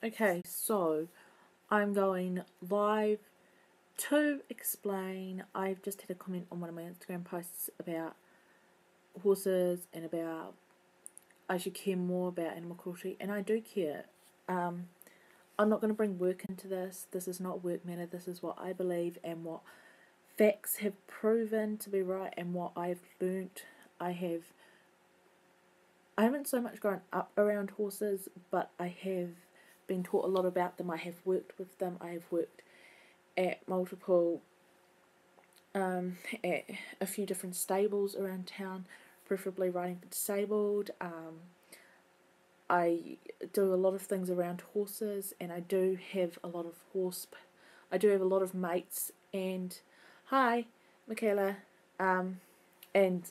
Okay, so I'm going live to explain. I've just had a comment on one of my Instagram posts about horses and about I should care more about animal cruelty, and I do care. Um, I'm not going to bring work into this. This is not work matter. This is what I believe and what facts have proven to be right and what I've learnt. I haven't so much grown up around horses, but I have been taught a lot about them. I have worked with them. I have worked at at a few different stables around town, preferably riding for disabled. I do a lot of things around horses, and I do have a lot of I do have a lot of mates. And hi, Michaela, and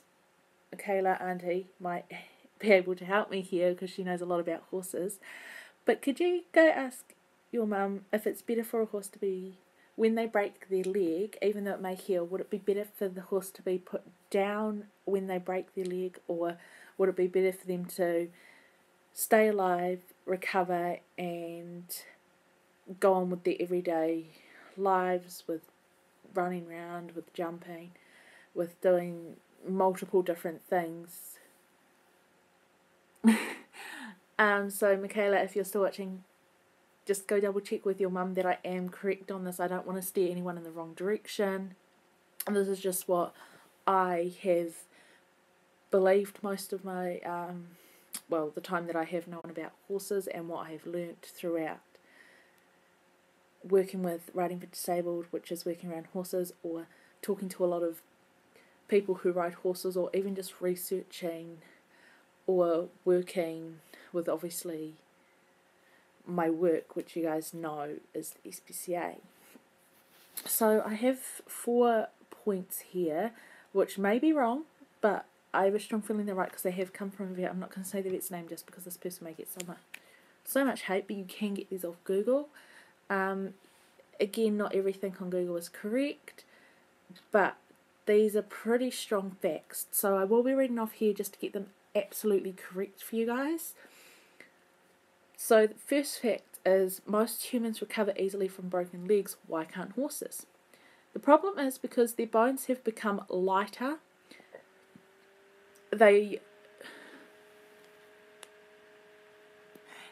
Michaela Auntie might be able to help me here because she knows a lot about horses. But could you go ask your mum if it's better for a horse to be, when they break their leg, even though it may heal, would it be better for the horse to be put down when they break their leg, or would it be better for them to stay alive, recover, and go on with their everyday lives with running around, with jumping, with doing multiple different things? So Michaela, if you're still watching, just go double check with your mum that I am correct on this. I don't want to steer anyone in the wrong direction. And this is just what I have believed most of my, the time that I have known about horses and what I have learnt throughout working with Riding for Disabled, which is working around horses, or talking to a lot of people who ride horses, or even just researching or working with, obviously, my work, which you guys know is the SPCA. So I have 4 points here, which may be wrong, but I have a strong feeling they're right because they have come from a vet. I'm not going to say the vet's name just because this person may get so much hate, but you can get these off Google. Again, not everything on Google is correct, but these are pretty strong facts. So I will be reading off here just to get them absolutely correct for you guys. So the first fact is most humans recover easily from broken legs. Why can't horses? The problem is because their bones have become lighter.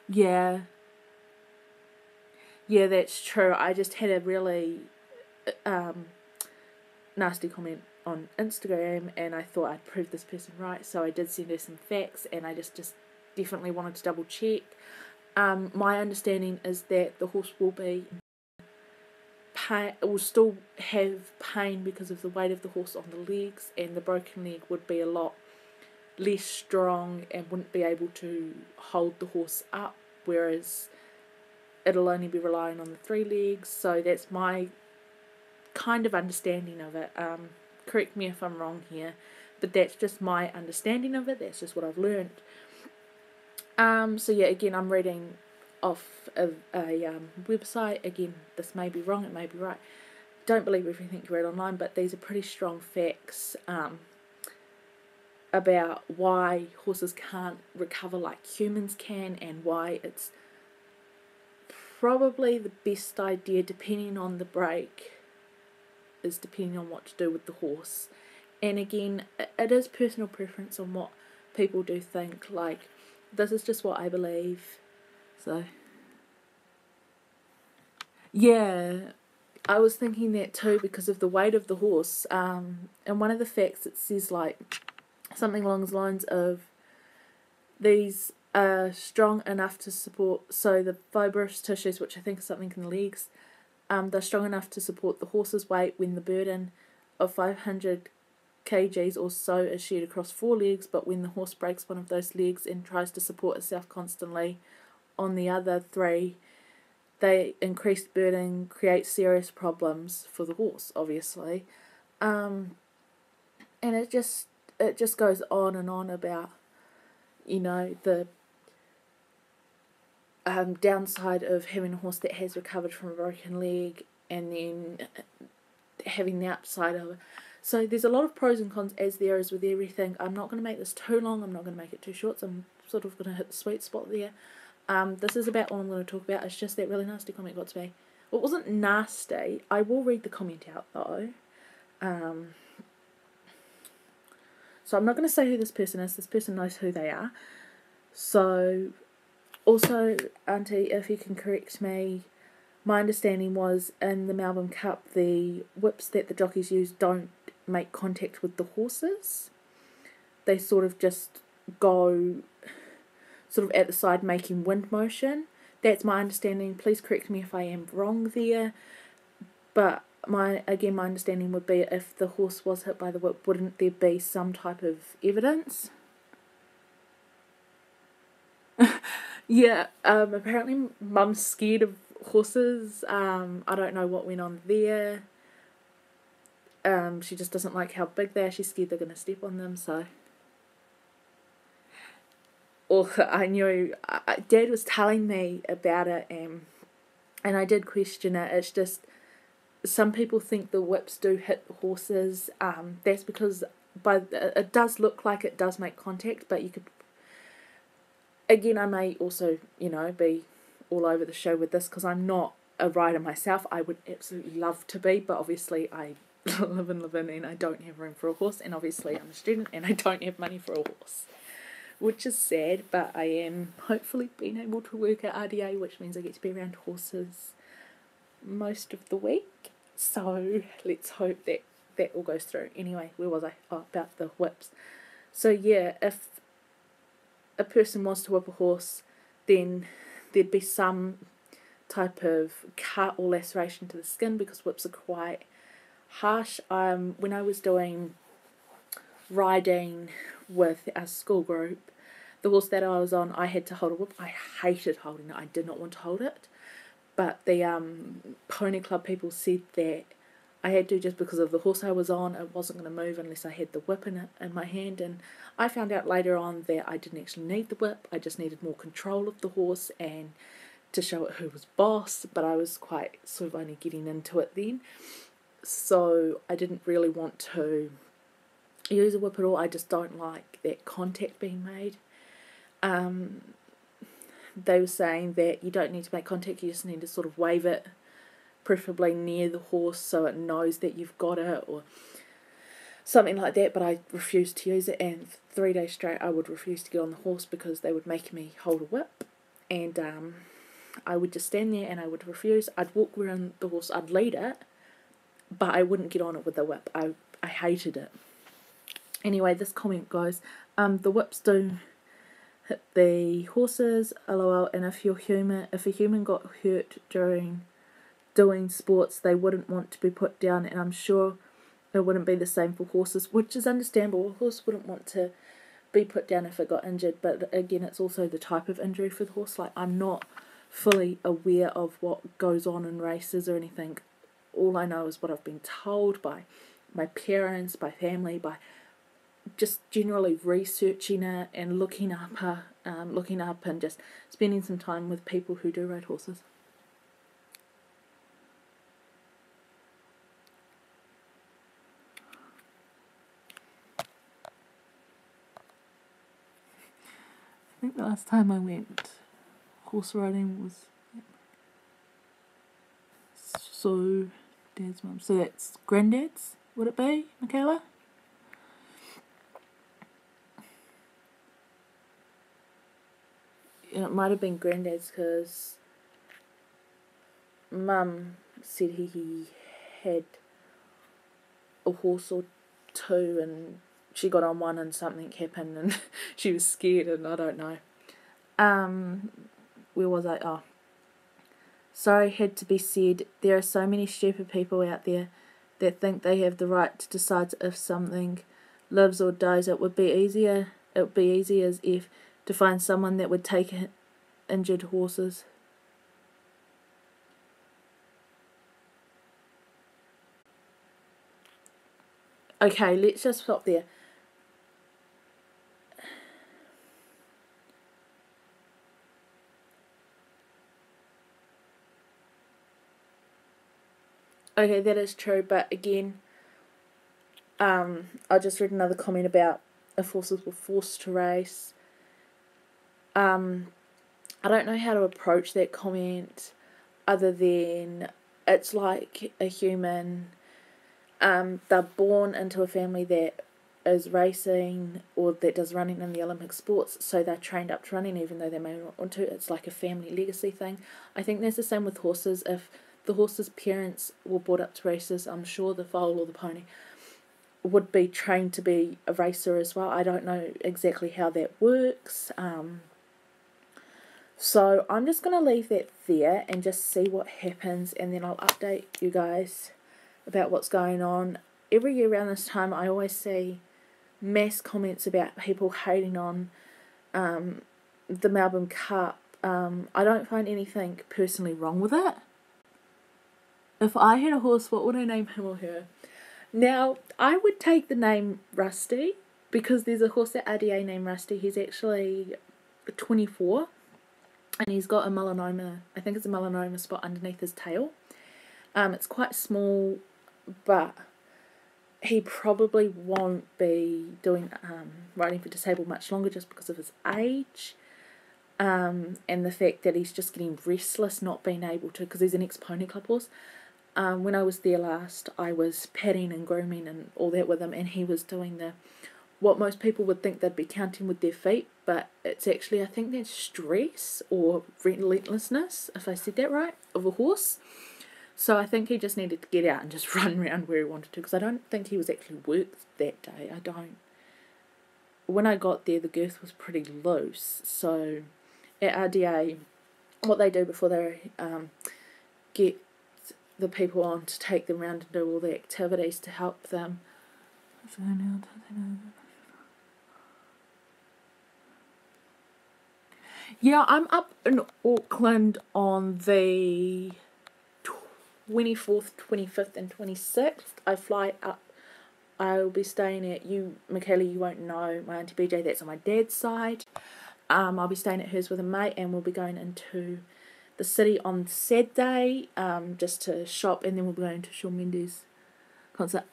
Yeah, that's true. I just had a really nasty comment on Instagram, and I thought I'd prove this person right, so I did send her some facts, and I just definitely wanted to double check. My understanding is that the horse will still have pain because of the weight of the horse on the legs, and the broken leg would be a lot less strong and wouldn't be able to hold the horse up, whereas it'll only be relying on the 3 legs. So that's my kind of understanding of it. Correct me if I'm wrong here, but that's just my understanding of it. That's just what I've learned. So yeah, again, I'm reading off of a website. Again, this may be wrong, it may be right. Don't believe everything you read online, but these are pretty strong facts about why horses can't recover like humans can, and why it's probably the best idea, depending on the break, is depending on what to do with the horse. And again, it is personal preference on what people do think. Like, this is just what I believe. So yeah, I was thinking that too because of the weight of the horse. And one of the facts, it says like something along the lines of these are strong enough to support, so the fibrous tissues, which I think is something in the legs, they're strong enough to support the horse's weight when the burden of 500 kgs or so is shared across 4 legs, but when the horse breaks one of those legs and tries to support itself constantly on the other 3, the increased burden creates serious problems for the horse, obviously. And it just goes on and on about, the downside of having a horse that has recovered from a broken leg, and then having the upside of it. So there's a lot of pros and cons, as there is with everything. I'm not going to make this too long. I'm not going to make it too short. So I'm sort of going to hit the sweet spot there. This is about all I'm going to talk about. It's just that really nasty comment got to me. Well, it wasn't nasty. I will read the comment out though. So I'm not going to say who this person is. This person knows who they are. So, also, Auntie, if you can correct me, my understanding was in the Melbourne Cup, the whips that the jockeys use don't make contact with the horses. They sort of just go sort of at the side making wind motion. That's my understanding. Please correct me if I am wrong there. But my understanding would be if the horse was hit by the whip, wouldn't there be some type of evidence? Yeah, apparently Mum's scared of horses. I don't know what went on there. She just doesn't like how big they are. She's scared they're going to step on them, so... Or I knew... Dad was telling me about it, and I did question it. It's just... Some people think the whips do hit the horses. That's because it does look like it does make contact, but you could... Again, I may also, be all over the show with this because I'm not a rider myself. I would absolutely love to be, but obviously I live in Levin and I don't have room for a horse, and obviously I'm a student and I don't have money for a horse, which is sad, but I am hopefully being able to work at RDA, which means I get to be around horses most of the week. So let's hope that that all goes through. Anyway, where was I? Oh, about the whips. So yeah, if a person wants to whip a horse, then there'd be some type of cut or laceration to the skin because whips are quite harsh. When I was doing riding with our school group, the horse that I was on, I had to hold a whip. I hated holding it. I did not want to hold it. But the pony club people said that I had to just because of the horse I was on. It wasn't going to move unless I had the whip in my hand. And I found out later on that I didn't actually need the whip. I just needed more control of the horse and to show it who was boss. But I was quite sort of only getting into it then. So I didn't really want to use a whip at all. I just don't like that contact being made. They were saying that you don't need to make contact, you just need to sort of wave it, preferably near the horse so it knows that you've got it or something like that, but I refused to use it, and 3 days straight I would refuse to get on the horse because they would make me hold a whip, and I would just stand there and I would refuse. I'd walk around the horse, I'd lead it, but I wouldn't get on it with the whip. I hated it. Anyway, this comment goes, the whips do hit the horses, lol, and if a human got hurt during doing sports, they wouldn't want to be put down, and I'm sure it wouldn't be the same for horses, which is understandable. A horse wouldn't want to be put down if it got injured, but again, it's also the type of injury for the horse. Like, I'm not fully aware of what goes on in races or anything. All I know is what I've been told by my parents, by family, by just generally researching it and looking up and just spending some time with people who do ride horses. I think the last time I went horse riding was so Dad's mum. So that's Granddad's, would it be, Michaela? It might have been Granddad's because Mum said he had a horse or two and she got on one and something happened and she was scared and I don't know. Where was I? Oh. Sorry had to be said. There are so many stupid people out there that think they have the right to decide if something lives or dies. It would be easy as if to find someone that would take injured horses. Okay, let's just stop there. Okay, that is true, but again, I just read another comment about if horses were forced to race. I don't know how to approach that comment other than it's like a human. They're born into a family that is racing or that does running in the Olympic sports, so they're trained up to running even though they may not want to. It's like a family legacy thing. I think that's the same with horses. If the horse's parents were brought up to races, I'm sure the foal or the pony would be trained to be a racer as well. I don't know exactly how that works. So I'm just going to leave that there and just see what happens, and then I'll update you guys about what's going on. Every year around this time I always see mass comments about people hating on the Melbourne Cup. I don't find anything personally wrong with it. If I had a horse, what would I name him or her? Now, I would take the name Rusty because there's a horse at RDA named Rusty. He's actually 24 and he's got a melanoma, I think it's a melanoma spot underneath his tail. It's quite small, but he probably won't be doing riding for disabled much longer just because of his age, and the fact that he's just getting restless not being able to, because he's an ex-pony club horse. When I was there last, I was petting and grooming and all that with him, and he was doing what most people would think they'd be counting with their feet, but it's actually, I think that's stress or relentlessness, if I said that right, of a horse. So I think he just needed to get out and just run around where he wanted to, because I don't think he was actually worked that day. I don't. When I got there, the girth was pretty loose. So at RDA, what they do before they get the people on to take them around and do all the activities to help them. Yeah, I'm up in Auckland on the 24th, 25th and 26th. I fly up. I'll be staying at Michaela, you won't know, my Auntie BJ, that's on my dad's side. I'll be staying at hers with a mate, and we'll be going into the city on Saturday, just to shop, and then we'll be going to Shawn Mendes concert.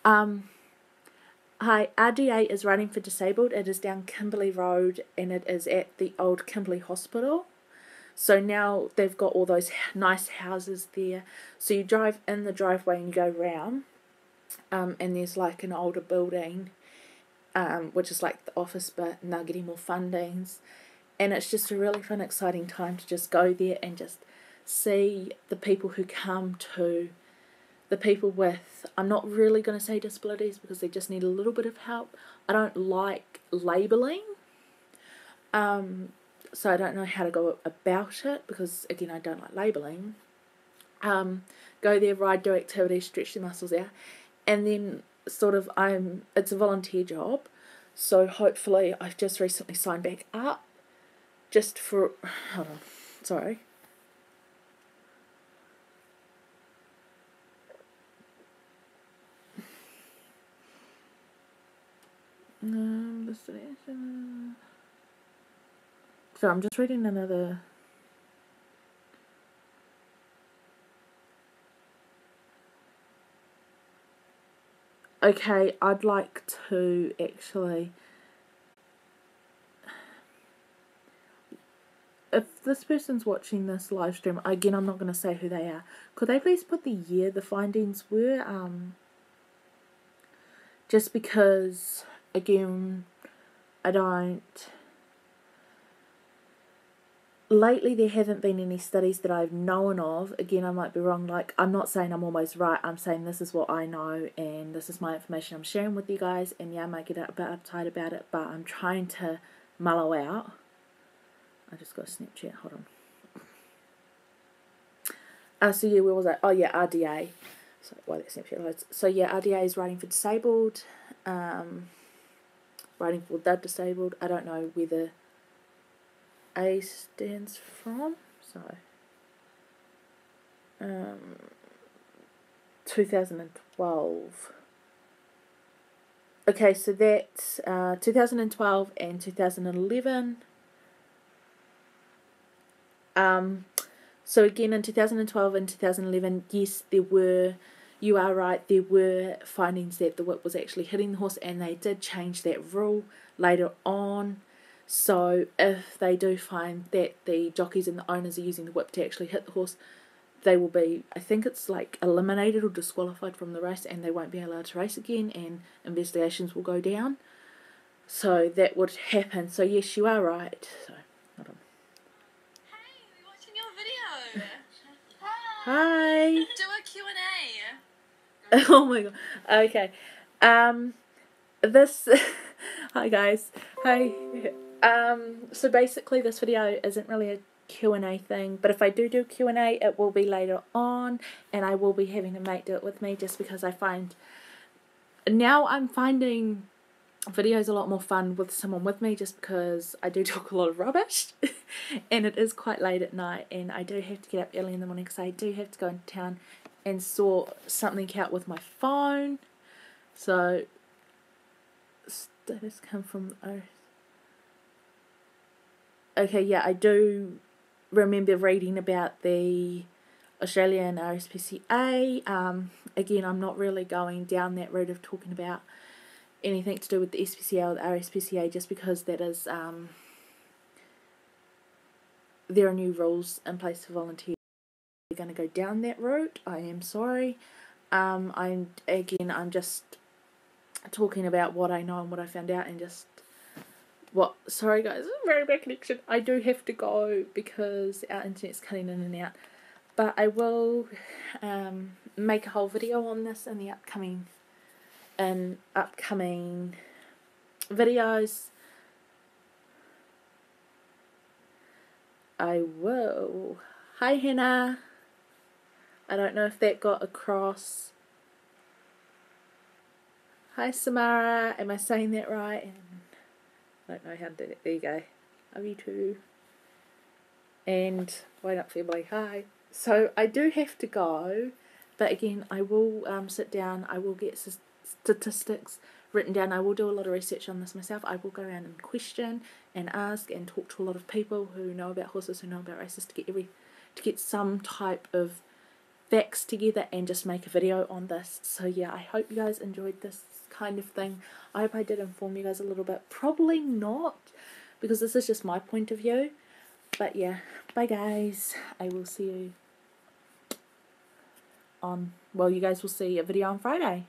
Hi, RDA is Riding for Disabled. It is down Kimberley Road, and it is at the old Kimberley Hospital. So now they've got all those nice houses there. So you drive in the driveway and you go round, and there's like an older building, which is like the office bit, and they're getting more fundings. And it's just a really fun, exciting time to just go there and just see the people who come to, the people with, I'm not really going to say disabilities because they just need a little bit of help. I don't like labelling. So I don't know how to go about it because, again, I don't like labelling. Go there, ride, do activities, stretch your muscles out. And then sort of it's a volunteer job. So hopefully I've just recently signed back up just for, hold on, sorry. So I'm just reading another. Okay, I'd like to actually, if this person's watching this live stream, again, I'm not going to say who they are, could they please put the year the findings were, just because, again, lately there haven't been any studies that I've known of. Again, I might be wrong. Like, I'm not saying I'm almost right. I'm saying this is what I know and this is my information I'm sharing with you guys. And yeah, I might get a bit uptight about it, but I'm trying to mellow out. I just got a Snapchat. Hold on. So yeah, where was I? Oh yeah, RDA. Sorry, why that Snapchat loads. So yeah, RDA is Riding for Disabled. Riding for the Disabled. I don't know where the A stands from. So 2012. Okay, so that's 2012 and 2011. So again, in 2012 and 2011, yes, you are right, there were findings that the whip was actually hitting the horse, and they did change that rule later on. So if they do find that the jockeys and the owners are using the whip to actually hit the horse, they will be, I think it's like eliminated or disqualified from the race, and they won't be allowed to race again, and investigations will go down. So that would happen. So yes, you are right. So hold on. Hey, we're watching your video. Hi. Do a Q&A. Oh my god. Okay. This hi guys. Hi. So basically this video isn't really a Q&A thing, but if I do Q&A, it will be later on, and I will be having a mate do it with me, just because I'm finding videos a lot more fun with someone with me, just because I do talk a lot of rubbish and it is quite late at night, and I do have to get up early in the morning because I do have to go into town and sort something out with my phone. So status come from Earth. Okay, yeah, I do remember reading about the Australian RSPCA. Again, I'm not really going down that route of talking about anything to do with the SPCA or the RSPCA, just because that is there are new rules in place for volunteers. We're going to go down that route. I am sorry. I'm just talking about what I know and what I found out, and just sorry guys, very bad connection. I do have to go because our internet's cutting in and out, but I will make a whole video on this in the upcoming videos. I will. Hi Hannah. I don't know if that got across. Hi Samara, am I saying that right? I don't know how to do it. There you go. Love you too. And Wait Up Family, hi. So I do have to go, but again, I will sit down. I will get statistics written down. I will do a lot of research on this myself. I will go around and question and ask and talk to a lot of people who know about horses, who know about races, to get some type of facts together and just make a video on this. So yeah, I hope you guys enjoyed this kind of thing. I hope I did inform you guys a little bit. Probably not, because this is just my point of view. But yeah, bye guys. I will see you you guys will see a video on Friday.